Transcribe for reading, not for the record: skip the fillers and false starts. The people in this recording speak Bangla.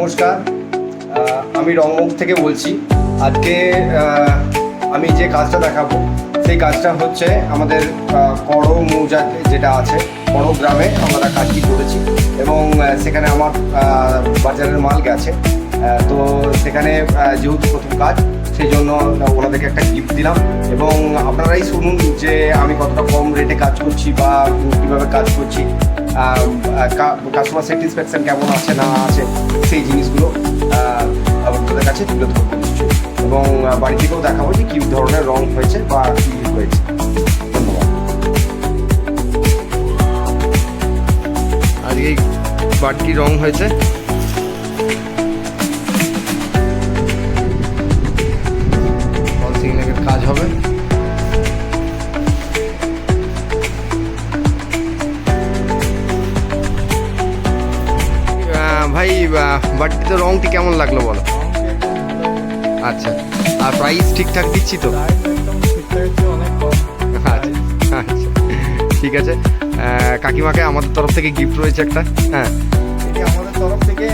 নমস্কার, আমি রংমুখ থেকে বলছি। আজকে আমি যে কাজটা দেখাবো সেই কাজটা হচ্ছে আমাদের করো মৌজাতে যেটা আছে, করো গ্রামে আমরা কাজটি করেছি এবং সেখানে আমার বাজারের মাল গেছে। তো সেখানে যেহেতু প্রথম কাজ, সেই জন্য ওনাদেরকে একটা গিফট দিলাম এবং আপনারাই শুনুন যে আমি কতটা কম রেটে কাজ করছি বা কীভাবে কাজ করছি, কাস্টমার স্যাটিসফ্যাকশান কেমন আছে না আছে, সেই জিনিসগুলো আপনাদের কাছে তুলে ধরবো নিশ্চয়ই এবং বাড়ি থেকেও দেখাবো যে কী ধরনের রং হয়েছে বা কী হয়েছে। ধন্যবাদ। আজকে এই বাড়িটি রং হয়েছে, কাজ হবে। ভাই বাড়িতে রংটি কেমন লাগলো বলো? আচ্ছা, আর প্রাইস ঠিকঠাক দিচ্ছি তো? আচ্ছা আচ্ছা, ঠিক আছে। কাকিমাকে আমাদের তরফ থেকে গিফট রয়েছে একটা। হ্যাঁ, এটি আমাদের তরফ থেকে